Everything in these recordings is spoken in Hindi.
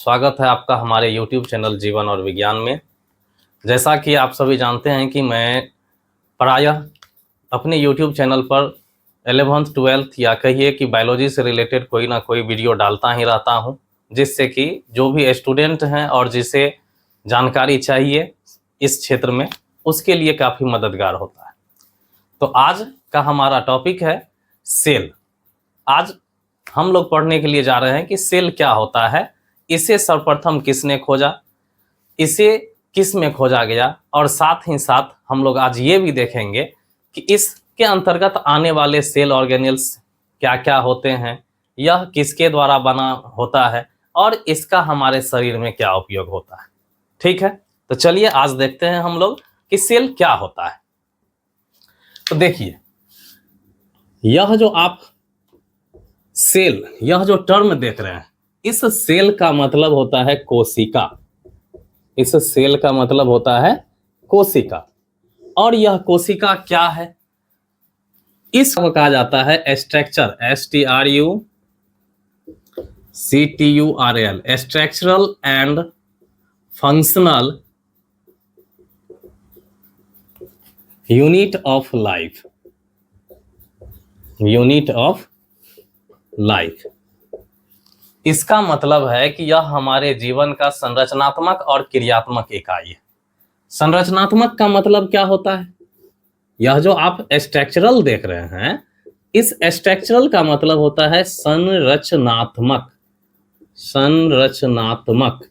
स्वागत है आपका हमारे YouTube चैनल जीवन और विज्ञान में। जैसा कि आप सभी जानते हैं कि मैं प्रायः अपने YouTube चैनल पर 11th 12th या कहिए कि बायोलॉजी से रिलेटेड कोई ना कोई वीडियो डालता ही रहता हूं, जिससे कि जो भी स्टूडेंट हैं और जिसे जानकारी चाहिए इस क्षेत्र में, उसके लिए काफ़ी मददगार होता है। तो आज का हमारा टॉपिक है सेल। आज हम लोग पढ़ने के लिए जा रहे हैं कि सेल क्या होता है, इसे सर्वप्रथम किसने खोजा, इसे किस में खोजा गया, और साथ ही साथ हम लोग आज ये भी देखेंगे कि इसके अंतर्गत आने वाले सेल ऑर्गेनेल्स क्या क्या होते हैं, यह किसके द्वारा बना होता है और इसका हमारे शरीर में क्या उपयोग होता है। ठीक है, तो चलिए आज देखते हैं हम लोग कि सेल क्या होता है। तो देखिए, यह जो आप सेल, यह जो टर्म देख रहे हैं, इस सेल का मतलब होता है कोशिका। इस सेल का मतलब होता है कोशिका। और यह कोशिका क्या है, इसको कहा जाता है structure, STRUCTURL, structural and functional unit of life. Unit of life, इसका मतलब है कि यह हमारे जीवन का संरचनात्मक और क्रियात्मक इकाई है। संरचनात्मक का मतलब क्या होता है, यह जो आप स्ट्रक्चरल देख रहे हैं, इस स्ट्रक्चरल का मतलब होता है संरचनात्मक। संरचनात्मक।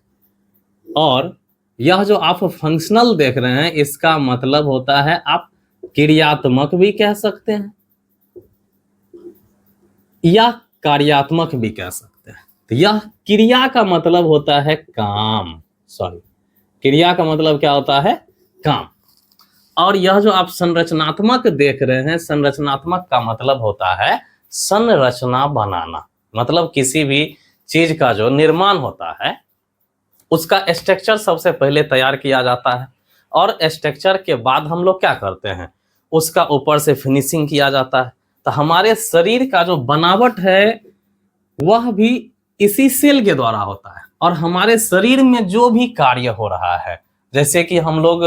और यह जो आप फंक्शनल देख रहे हैं, इसका मतलब होता है, आप क्रियात्मक भी कह सकते हैं या कार्यात्मक भी कह सकते हैं। तो यह क्रिया का मतलब होता है काम। क्रिया का मतलब क्या होता है, काम। और यह जो आप संरचनात्मक देख रहे हैं, संरचनात्मक का मतलब होता है संरचना बनाना। मतलब किसी भी चीज का जो निर्माण होता है, उसका स्ट्रक्चर सबसे पहले तैयार किया जाता है, और स्ट्रक्चर के बाद हम लोग क्या करते हैं, उसका ऊपर से फिनिशिंग किया जाता है। तो हमारे शरीर का जो बनावट है, वह भी इसी सेल के द्वारा होता है। और हमारे शरीर में जो भी कार्य हो रहा है, जैसे कि हम लोग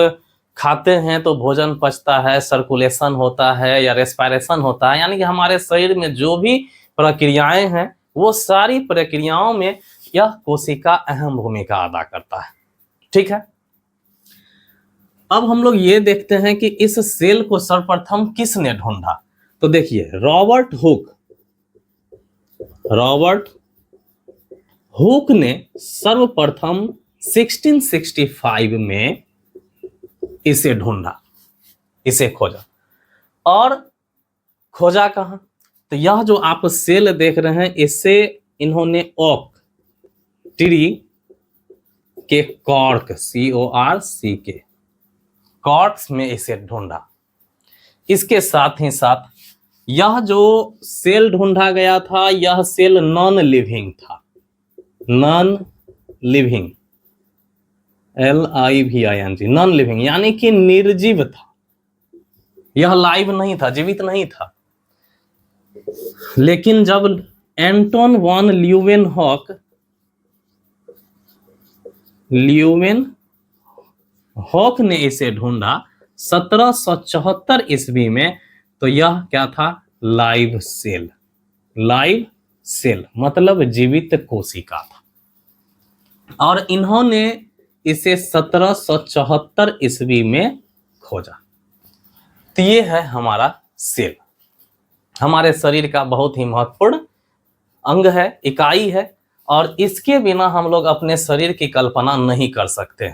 खाते हैं तो भोजन पचता है, सर्कुलेशन होता है या रेस्पिरेशन होता है, यानी कि हमारे शरीर में जो भी प्रक्रियाएं हैं, वो सारी प्रक्रियाओं में यह कोशिका अहम भूमिका अदा करता है। ठीक है, अब हम लोग ये देखते हैं कि इस सेल को सर्वप्रथम किसने ढूंढा। तो देखिए, रॉबर्ट हुक ने सर्वप्रथम 1665 में इसे ढूंढा, इसे खोजा। और खोजा कहां, तो यह जो आप सेल देख रहे हैं, इससे इन्होंने ओक ट्री के कॉर्क, CORC कॉर्क्स में इसे ढूंढा। इसके साथ ही साथ यह जो सेल ढूंढा गया था, यह सेल नॉन लिविंग था। Non living, LIVING, non living यानी कि निर्जीव था। यह लाइव नहीं था, जीवित नहीं था। लेकिन जब एंटोन वॉन ल्यूवेनहॉक ने इसे ढूंढा 1774 ईस्वी में, तो यह क्या था, लाइव सेल। लाइव सेल मतलब जीवित कोशिका था। और इन्होंने इसे 1774 ईस्वी में खोजा। तो ये है हमारा सेल, हमारे शरीर का बहुत ही महत्वपूर्ण अंग है, इकाई है। और इसके बिना हम लोग अपने शरीर की कल्पना नहीं कर सकते।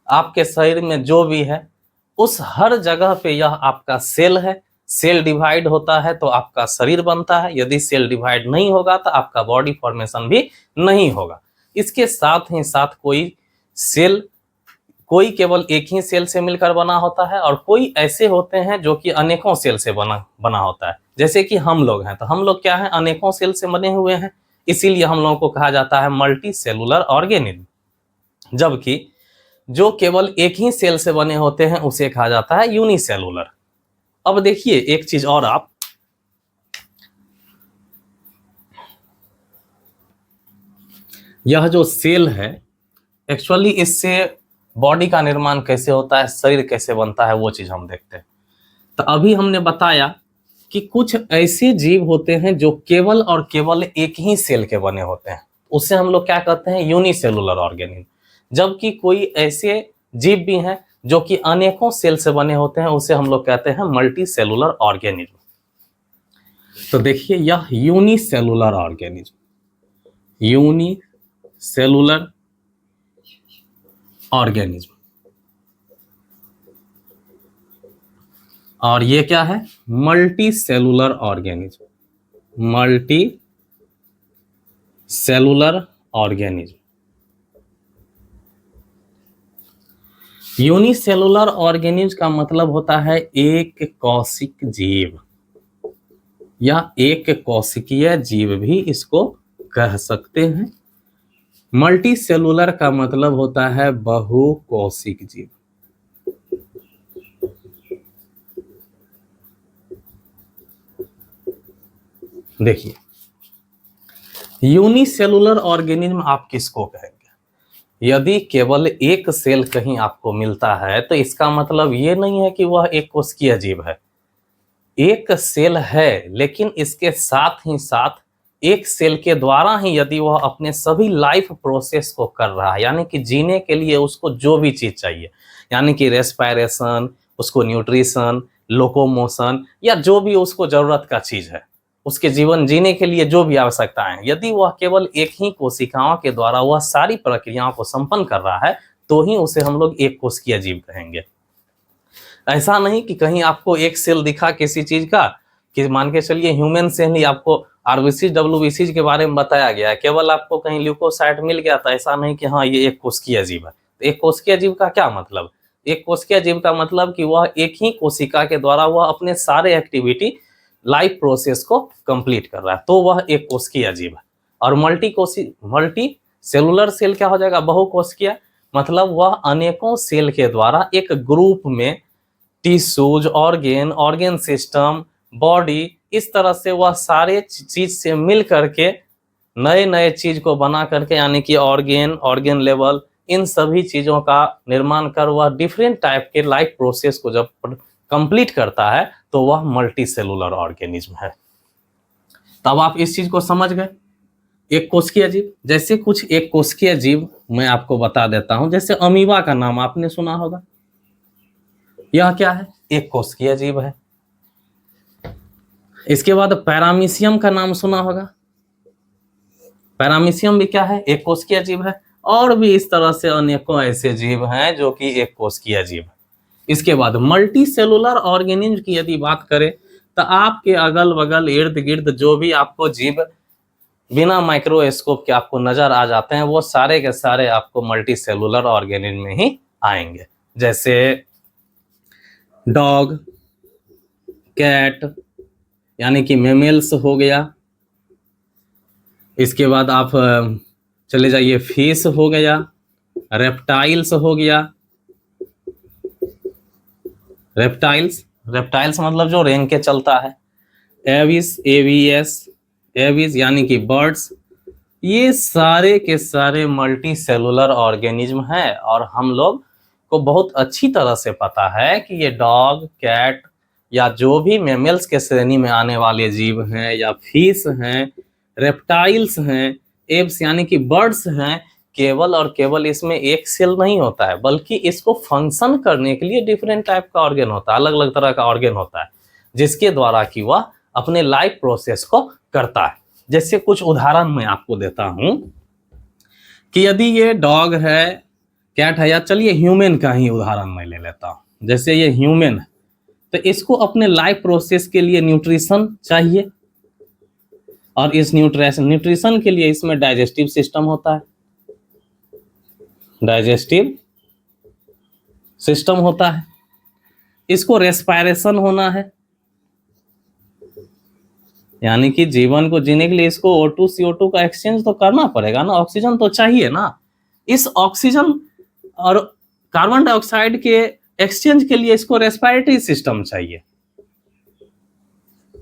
आपके शरीर में जो भी है, उस हर जगह पे यह आपका सेल है। सेल डिवाइड होता है तो आपका शरीर बनता है। यदि सेल डिवाइड नहीं होगा तो आपका बॉडी फॉर्मेशन भी नहीं होगा। इसके साथ ही साथ कोई केवल एक ही सेल से मिलकर बना होता है, और कोई ऐसे होते हैं जो कि अनेकों सेल से बना होता है। जैसे कि हम लोग हैं, तो हम लोग क्या हैं, अनेकों सेल से बने हुए हैं। इसीलिए हम लोगों को कहा जाता है मल्टी सेलुलर ऑर्गेनिज्म। जबकि जो केवल एक ही सेल से बने होते हैं, उसे कहा जाता है यूनिसेलुलर। अब देखिए एक चीज और, आप यह जो सेल है एक्चुअली इससे बॉडी का निर्माण कैसे होता है, शरीर कैसे बनता है, वो चीज हम देखते हैं। तो अभी हमने बताया कि कुछ ऐसे जीव होते हैं जो केवल और केवल एक ही सेल के बने होते हैं, उससे हम लोग क्या कहते हैं, यूनिसेलुलर ऑर्गेनिज्म। जबकि कोई ऐसे जीव भी हैं जो कि अनेकों सेल से बने होते हैं, उसे हम लोग कहते हैं मल्टी सेलुलर ऑर्गेनिज्म। तो देखिए यह यूनिसेलुलर ऑर्गेनिज्म, यूनिसेलुलर ऑर्गेनिज्म, और ये क्या है, multi cellular organism, multi cellular organism. Unicellular organism का मतलब होता है एक कोशिक जीव या एक कोशिकीय जीव भी इसको कह सकते हैं। मल्टी सेलुलर का मतलब होता है बहुकोशिक जीव। देखिए यूनिसेलुलर ऑर्गेनिज्म आप किसको कहेंगे? यदि केवल एक सेल कहीं आपको मिलता है तो इसका मतलब ये नहीं है कि वह एक कोशिकीय जीव है। एक सेल है लेकिन इसके साथ ही साथ एक सेल के द्वारा ही यदि वह अपने सभी लाइफ प्रोसेस को कर रहा है, यानी कि जीने के लिए उसको जो भी चीज चाहिए, यानी कि रेस्पायरेशन, उसको न्यूट्रिशन, लोकोमोशन या जो भी उसको जरूरत का चीज है, उसके जीवन जीने के लिए जो भी आवश्यकताएं हैं, यदि वह केवल एक ही कोशिकाओं के द्वारा वह सारी प्रक्रियाओं को संपन्न कर रहा है तो ही उसे हम लोग एक कोशिकीय जीव कहेंगे। ऐसा नहीं कि कहीं आपको एक सेल दिखा किसी चीज का, कि मान के चलिए ह्यूमन सेल ही आपको आरबीसी डब्ल्यूबीसी के बारे में बताया गया है, केवल आपको कहीं ल्यूकोसाइट मिल गया था, ऐसा नहीं कि हाँ ये एक कोशिकीय जीव है। तो एक कोशिकीय जीव का क्या मतलब? एक कोशिकीय जीव का मतलब कि वह एक ही कोशिका के द्वारा वह अपने सारे एक्टिविटी लाइफ प्रोसेस को कंप्लीट कर रहा है, तो वह एक कोशिकीय जीव है। और मल्टी सेलुलर सेल क्या हो जाएगा? बहुकोशिकीय, मतलब वह अनेकों सेल के द्वारा एक ग्रुप में टिश्यूज, ऑर्गेन सिस्टम, बॉडी, इस तरह से वह सारे चीज से मिल करके नए नए चीज को बना करके, यानी कि ऑर्गेन लेवल, इन सभी चीजों का निर्माण कर वह डिफरेंट टाइप के लाइफ प्रोसेस को जब कंप्लीट करता है तो वह मल्टी सेलुलर ऑर्गेनिज्म है। तब आप इस चीज को समझ गए। एक कोशिकीय जीव, जैसे कुछ एक कोशिकीय जीव मैं आपको बता देता हूं, जैसे अमीबा का नाम आपने सुना होगा। यह क्या है? एक कोशिकीय जीव है। इसके बाद पैरामीशियम का नाम सुना होगा। पैरामीशियम भी क्या है? एक कोशिकीय जीव है। और भी इस तरह से अनेकों ऐसे जीव हैं जो कि एक कोशिकीय जीव है। इसके बाद मल्टी सेलुलर ऑर्गेनिज्म की यदि बात करें तो आपके अगल बगल इर्द गिर्द जो भी आपको जीव बिना माइक्रोस्कोप के आपको नजर आ जाते हैं, वो सारे के सारे आपको मल्टी सेलुलर ऑर्गेनिज्म में ही आएंगे। जैसे डॉग, कैट, यानी कि मेमल्स हो गया। इसके बाद आप चले जाइए, फिश हो गया, रेप्टाइल्स हो गया। रेप्टाइल्स मतलब जो रेंग के चलता है। एविस यानी कि बर्ड्स। ये सारे के सारे मल्टी सेलुलर ऑर्गेनिज्म हैं और हम लोग को बहुत अच्छी तरह से पता है कि ये डॉग, कैट या जो भी मेमल्स के श्रेणी में आने वाले जीव हैं, या फिश हैं, रेप्टाइल्स हैं, एव्स यानी कि बर्ड्स हैं, केवल और केवल इसमें एक सेल नहीं होता है, बल्कि इसको फंक्शन करने के लिए डिफरेंट टाइप का ऑर्गेन होता है, अलग अलग तरह का ऑर्गेन होता है, जिसके द्वारा कि वह अपने लाइफ प्रोसेस को करता है। जैसे कुछ उदाहरण मैं आपको देता हूं कि यदि ये डॉग है, कैट है, या चलिए ह्यूमन का ही उदाहरण मैं ले लेता हूं। जैसे ये ह्यूमन है तो इसको अपने लाइफ प्रोसेस के लिए न्यूट्रिशन चाहिए, और इस न्यूट्रिशन के लिए इसमें डाइजेस्टिव सिस्टम होता है, डाइजेस्टिव सिस्टम होता है। इसको रेस्पायरेशन होना है, यानी कि जीवन को जीने के लिए इसको O2 CO2 का एक्सचेंज तो करना पड़ेगा ना, ऑक्सीजन तो चाहिए ना। इस ऑक्सीजन और कार्बन डाइऑक्साइड के एक्सचेंज के लिए इसको रेस्पिरेटरी सिस्टम चाहिए,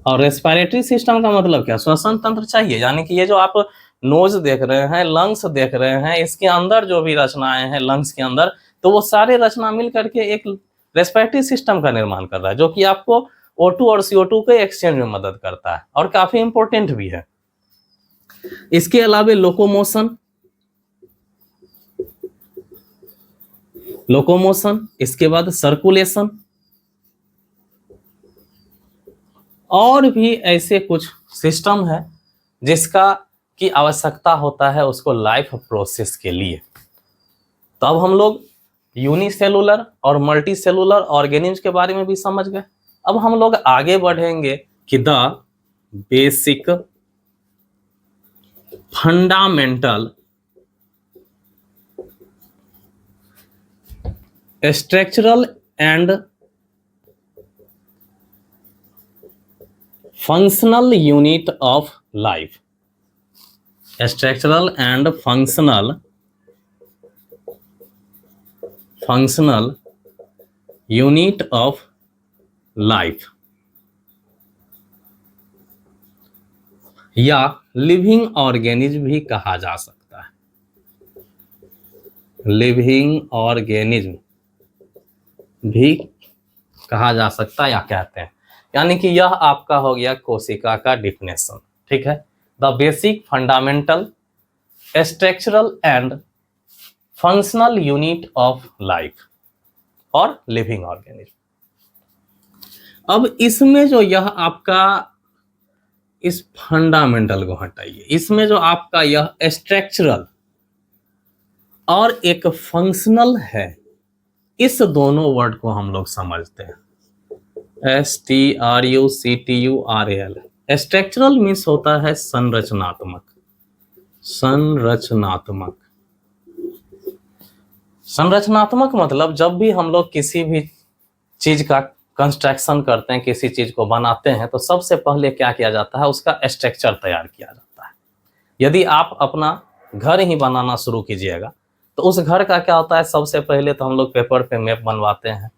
और रेस्पिरेटरी सिस्टम का मतलब क्या? श्वसन तंत्र चाहिए, यानी कि ये जो आप नोज देख रहे हैं, लंग्स देख रहे हैं, इसके अंदर जो भी रचनाएं हैं लंग्स के अंदर, तो वो सारे रचना मिल करके एक रेस्पिरेटरी सिस्टम का निर्माण कर रहा है, जो कि आपको O2 और CO2 के एक्सचेंज में मदद करता है और काफी इंपॉर्टेंट भी है। इसके अलावा लोकोमोशन, इसके बाद सर्कुलेशन, और भी ऐसे कुछ सिस्टम है जिसका की आवश्यकता होता है उसको लाइफ प्रोसेस के लिए। तो अब हम लोग यूनिसेलुलर और मल्टी सेलुलर ऑर्गेनिज्म के बारे में भी समझ गए। अब हम लोग आगे बढ़ेंगे कि the basic fundamental structural and functional unit of life. Structural and functional unit of life, या लिविंग ऑर्गेनिज्म भी कहा जा सकता है। लिविंग ऑर्गेनिज्म भी कहा जा सकता है या कहते हैं, यानी कि यह आपका हो गया कोशिका का डिफिनेशन। ठीक है, the basic fundamental structural and functional unit of life और लिविंग ऑर्गेनिज्म। अब इसमें जो यह आपका, इस फंडामेंटल को हटाइए, इसमें जो आपका यह स्ट्रक्चरल और एक फंक्शनल है, इस दोनों वर्ड को हम लोग समझते हैं। STRUCTURAL। स्ट्रक्चरल मीन्स होता है संरचनात्मक। संरचनात्मक मतलब जब भी हम लोग किसी भी चीज का कंस्ट्रक्शन करते हैं, किसी चीज को बनाते हैं, तो सबसे पहले क्या किया जाता है, उसका स्ट्रक्चर तैयार किया जाता है। यदि आप अपना घर ही बनाना शुरू कीजिएगा तो उस घर का क्या होता है, सबसे पहले तो हम लोग पेपर पे मैप बनवाते हैं,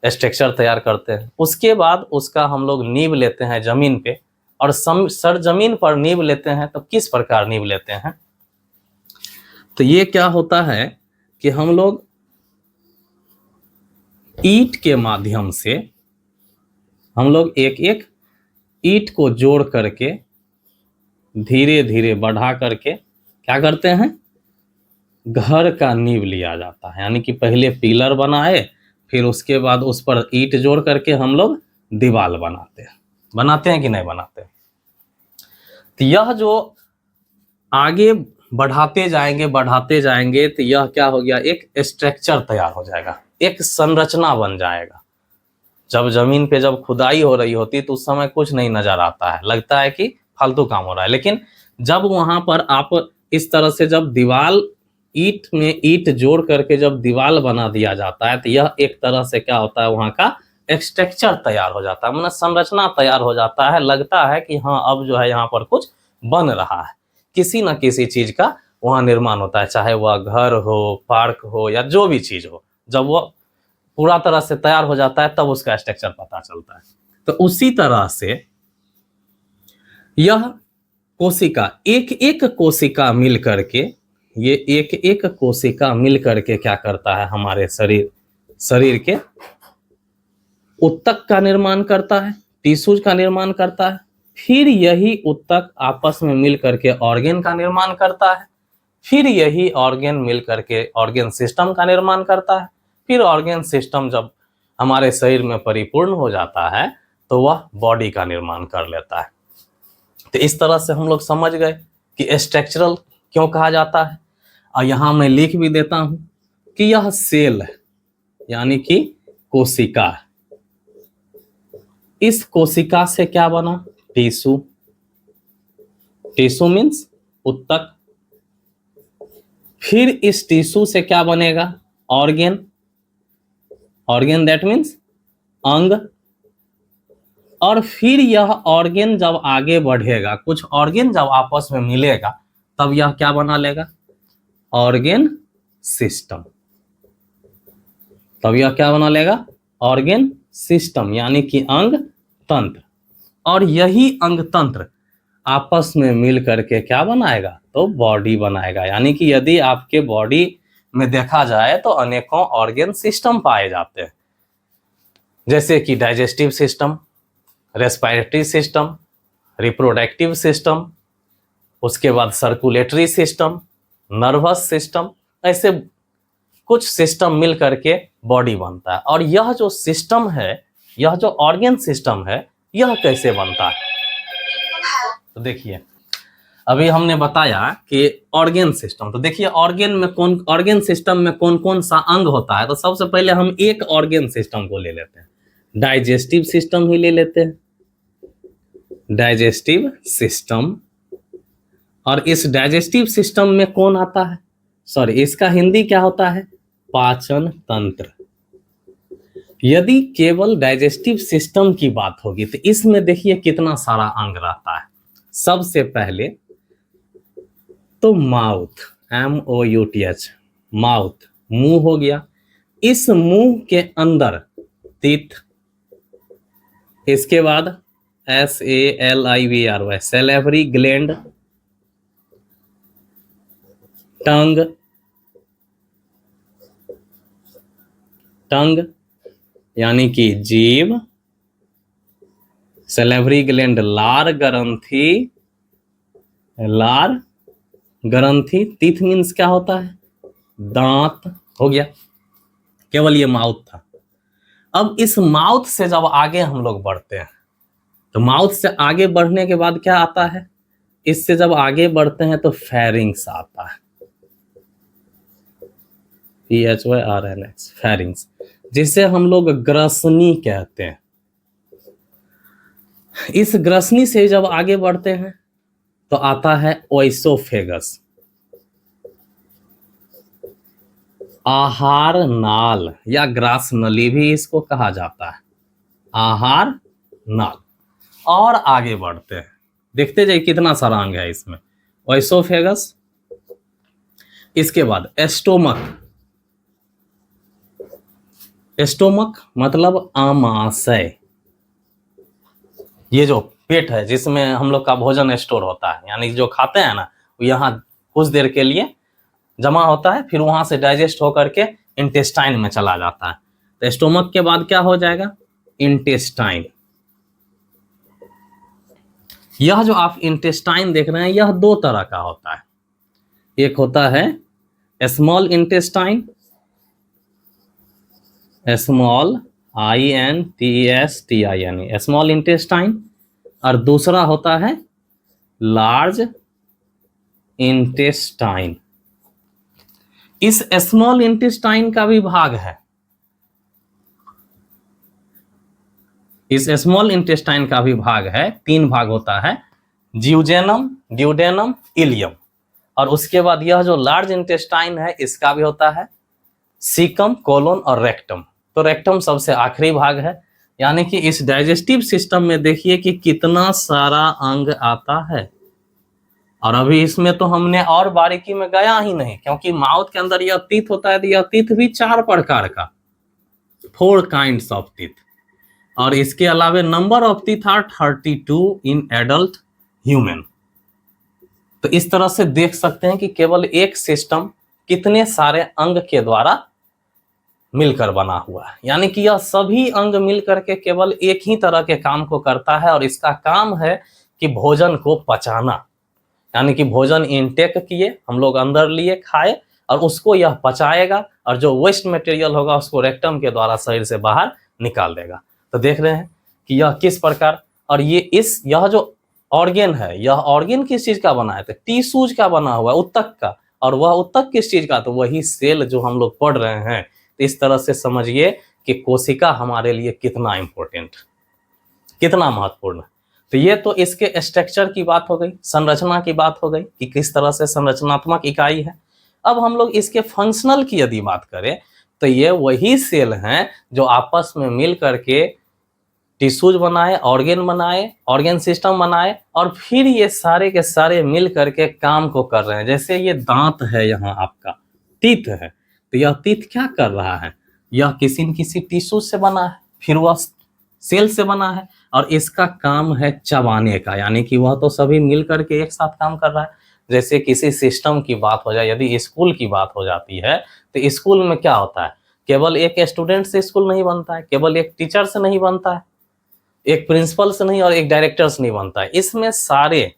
स्ट्रक्चर तैयार करते हैं, उसके बाद उसका हम लोग नींव लेते हैं जमीन पे, और सरजमीन पर नींव लेते हैं। तो किस प्रकार नींव लेते हैं, तो ये क्या होता है कि हम लोग ईंट के माध्यम से हम लोग एक एक ईंट को जोड़ करके धीरे धीरे बढ़ा करके क्या करते हैं, घर का नींव लिया जाता है। यानी कि पहले पिलर बनाए, फिर उसके बाद उस पर ईंट जोड़ करके हम लोग दीवार बनाते हैं कि नहीं बनाते। तो यह जो आगे बढ़ाते जाएंगे तो यह क्या हो गया, एक स्ट्रक्चर तैयार हो जाएगा, एक संरचना बन जाएगा। जब जमीन पे जब खुदाई हो रही होती तो उस समय कुछ नहीं नजर आता है, लगता है कि फालतू काम हो रहा है, लेकिन जब वहां पर आप इस तरह से जब दीवार ईंट में ईंट जोड़ करके जब दीवार बना दिया जाता है, तो यह एक तरह से क्या होता है, वहां का एक स्ट्रक्चर तैयार हो जाता है, मतलब संरचना तैयार हो जाता है। लगता है कि हाँ अब जो है यहाँ पर कुछ बन रहा है, किसी न किसी चीज का वहां निर्माण होता है, चाहे वह घर हो, पार्क हो, या जो भी चीज हो। जब वो पूरा तरह से तैयार हो जाता है तब उसका स्ट्रक्चर पता चलता है। तो उसी तरह से यह कोशिका, एक एक कोशिका मिल करके, ये एक एक कोशिका मिल करके क्या करता है, हमारे शरीर के उत्तक का निर्माण करता है, टिश्यूज का निर्माण करता है। फिर यही उत्तक आपस में मिल करके ऑर्गेन का निर्माण करता है, फिर यही ऑर्गेन मिल करके ऑर्गेन सिस्टम का निर्माण करता है। फिर ऑर्गेन सिस्टम जब हमारे शरीर में परिपूर्ण हो जाता है तो वह बॉडी का निर्माण कर लेता है। तो इस तरह से हम लोग समझ गए कि स्ट्रक्चरल क्यों कहा जाता है। और यहाँ मैं लिख भी देता हूं कि यह सेल है, यानी कि कोशिका है। इस कोशिका से क्या बना, टिश्यू। टिश्यू मीन्स उत्तक। फिर इस टिश्यू से क्या बनेगा, ऑर्गेन। ऑर्गेन दैट मीन्स अंग। और फिर यह ऑर्गेन जब आगे बढ़ेगा, कुछ ऑर्गेन जब आपस में मिलेगा, तब यह क्या बना लेगा, ऑर्गेन सिस्टम। तब यह क्या बना लेगा, ऑर्गेन सिस्टम, यानी कि अंग तंत्र। और यही अंग तंत्र आपस में मिल करके क्या बनाएगा, तो बॉडी बनाएगा। यानी कि यदि आपके बॉडी में देखा जाए तो अनेकों ऑर्गन सिस्टम पाए जाते हैं, जैसे कि digestive system, respiratory system, reproductive system, उसके बाद सर्कुलेटरी सिस्टम, नर्वस सिस्टम, ऐसे कुछ सिस्टम मिल करके बॉडी बनता है। और यह जो सिस्टम है, यह जो ऑर्गन सिस्टम है, यह कैसे बनता है? तो देखिए, अभी हमने बताया कि ऑर्गन सिस्टम, तो देखिए ऑर्गन सिस्टम में कौन कौन सा अंग होता है। तो सबसे पहले हम एक ऑर्गन सिस्टम को ले लेते हैं, डाइजेस्टिव सिस्टम ही ले लेते हैं, डाइजेस्टिव सिस्टम। और इस डाइजेस्टिव सिस्टम में कौन आता है, सॉरी इसका हिंदी क्या होता है, पाचन तंत्र। यदि केवल डाइजेस्टिव सिस्टम की बात होगी तो इसमें देखिए कितना सारा अंग रहता है। सबसे पहले तो माउथ, MOUTH, माउथ, मुंह हो गया। इस मुंह के अंदर टीथ, इसके बाद SALIVRY, सैलिवरी ग्लैंड, टंग यानी कि जीभ, सैलिवरी ग्लैंड लार ग्रंथि, टीथ मीन्स क्या होता है, दांत हो गया। केवल ये माउथ था। अब इस माउथ से जब आगे हम लोग बढ़ते हैं तो माउथ से आगे बढ़ने के बाद क्या आता है, इससे जब आगे बढ़ते हैं तो फेरिंग्स आता है, PHYRNX, फेरिंग्स, जिसे हम लोग ग्रसनी कहते हैं। इस ग्रसनी से जब आगे बढ़ते हैं तो आता है ओइसोफेगस, आहार नाल या ग्रास नली भी इसको कहा जाता है, आहार नाल। और आगे बढ़ते हैं, देखते जाइए कितना सारा अंग है इसमें, ओइसोफेगस, इसके बाद एस्टोमक, एस्टोमक मतलब आमाशय, ये जो पेट है जिसमें हम लोग का भोजन स्टोर होता है, यानी जो खाते हैं ना, यहाँ कुछ देर के लिए जमा होता है, फिर वहां से डाइजेस्ट होकर के इंटेस्टाइन में चला जाता है। तो स्टोमक के बाद क्या हो जाएगा, इंटेस्टाइन। यह जो आप इंटेस्टाइन देख रहे हैं यह दो तरह का होता है, एक होता है small intestine, small INTESTINE, small intestine, और दूसरा होता है लार्ज इंटेस्टाइन। इस स्मॉल इंटेस्टाइन का भी भाग है, इस स्मॉल इंटेस्टाइन का भी भाग है, 3 भाग होता है, जियोजेनम, ड्यूडेनम, इलियम। और उसके बाद यह जो लार्ज इंटेस्टाइन है इसका भी होता है सीकम, कोलोन और रेक्टम। तो रेक्टम सबसे आखिरी भाग है। यानी कि इस डाइजेस्टिव सिस्टम में देखिए कि कितना सारा अंग आता है। और अभी इसमें तो हमने और बारीकी में गया ही नहीं, क्योंकि माउथ के अंदर यह टीथ होता है, तो यह टीथ भी 4 प्रकार का, 4 काइंड्स ऑफ टीथ। और इसके अलावा number of teeth are 32 in adult human. तो इस तरह से देख सकते हैं कि केवल एक सिस्टम कितने सारे अंग के द्वारा मिलकर बना हुआ है। यानी कि यह सभी अंग मिलकर के केवल एक ही तरह के काम को करता है, और इसका काम है कि भोजन को पचाना। यानी कि भोजन इनटेक किए, हम लोग अंदर लिए, खाए, और उसको यह पचाएगा, और जो वेस्ट मटेरियल होगा उसको रेक्टम के द्वारा शरीर से बाहर निकाल देगा। तो देख रहे हैं कि यह किस प्रकार, और यह जो ऑर्गन है, यह ऑर्गन किस चीज का बना है, तो टिश्यूज का बना हुआ है, ऊतक का। और वह ऊतक किस चीज का, तो वही सेल जो हम लोग पढ़ रहे हैं। तो इस तरह से समझिए कि कोशिका हमारे लिए कितना इंपॉर्टेंट, कितना महत्वपूर्ण। तो ये तो इसके स्ट्रक्चर की बात हो गई, संरचना की बात हो गई कि किस तरह से संरचनात्मक इकाई है। अब हम लोग इसके फंक्शनल की यदि बात करें तो ये वही सेल हैं जो आपस में मिल करके टिश्यूज बनाए, ऑर्गन बनाए, ऑर्गन सिस्टम बनाए, और फिर ये सारे के सारे मिल करके काम को कर रहे हैं। जैसे ये दांत है, यहाँ आपका टीथ है, तो यह टीथ क्या कर रहा है, यह किसी न किसी टिश्यू से बना है, फिर वह सेल से बना है, और इसका काम है चबाने का। यानी कि वह तो सभी मिल करके एक साथ काम कर रहा है। जैसे किसी सिस्टम की बात हो जाए, यदि स्कूल की बात हो जाती है, तो स्कूल में क्या होता है, केवल एक स्टूडेंट से स्कूल नहीं बनता है, केवल एक टीचर से नहीं बनता है, एक प्रिंसिपल से नहीं और एक डायरेक्टर से नहीं बनता है। इसमें सारे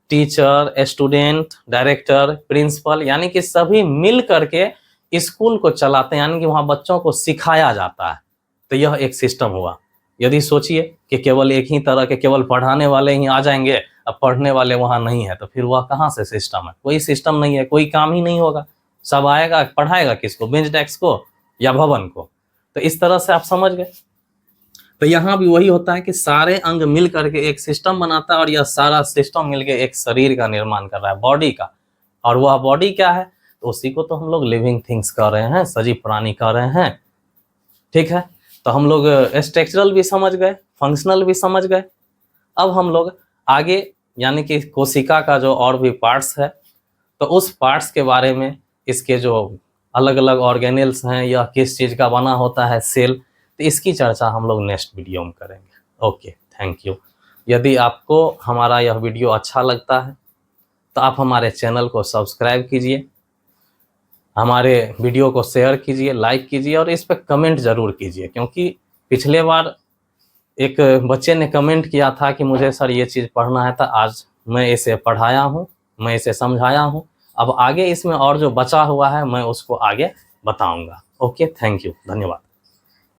टीचर, स्टूडेंट, डायरेक्टर, प्रिंसिपल यानी कि सभी मिल करके स्कूल को चलाते हैं, यानी कि वहाँ बच्चों को सिखाया जाता है। तो यह एक सिस्टम हुआ। यदि सोचिए कि केवल एक ही तरह के केवल पढ़ाने वाले ही आ जाएंगे, अब पढ़ने वाले वहाँ नहीं है, तो फिर वह कहाँ से सिस्टम है? कोई सिस्टम नहीं है, कोई काम ही नहीं होगा। सब आएगा, पढ़ाएगा किसको? बेंच डेस्क को या भवन को? तो इस तरह से आप समझ गए। तो यहाँ भी वही होता है कि सारे अंग मिल करके एक सिस्टम बनाता है, और यह सारा सिस्टम मिलके एक शरीर का निर्माण कर रहा है, बॉडी का। और वह बॉडी क्या है? तो उसी को तो हम लोग लिविंग थिंग्स कर रहे हैं, सजीव प्राणी कर रहे हैं। ठीक है, तो हम लोग स्ट्रक्चरल भी समझ गए, फंक्शनल भी समझ गए। अब हम लोग आगे यानी कि कोशिका का जो और भी पार्ट्स है, तो उस पार्ट्स के बारे में, इसके जो अलग अलग ऑर्गेनेल्स हैं या किस चीज़ का बना होता है सेल, तो इसकी चर्चा हम लोग नेक्स्ट वीडियो में करेंगे। Okay, thank you. यदि आपको हमारा यह वीडियो अच्छा लगता है तो आप हमारे चैनल को सब्सक्राइब कीजिए, हमारे वीडियो को शेयर कीजिए, लाइक कीजिए और इस पर कमेंट ज़रूर कीजिए, क्योंकि पिछले बार एक बच्चे ने कमेंट किया था कि मुझे सर ये चीज़ पढ़ना है, तो आज मैं इसे पढ़ाया हूँ, मैं इसे समझाया हूँ। अब आगे इसमें और जो बचा हुआ है मैं उसको आगे बताऊँगा। ओके, थैंक यू, धन्यवाद।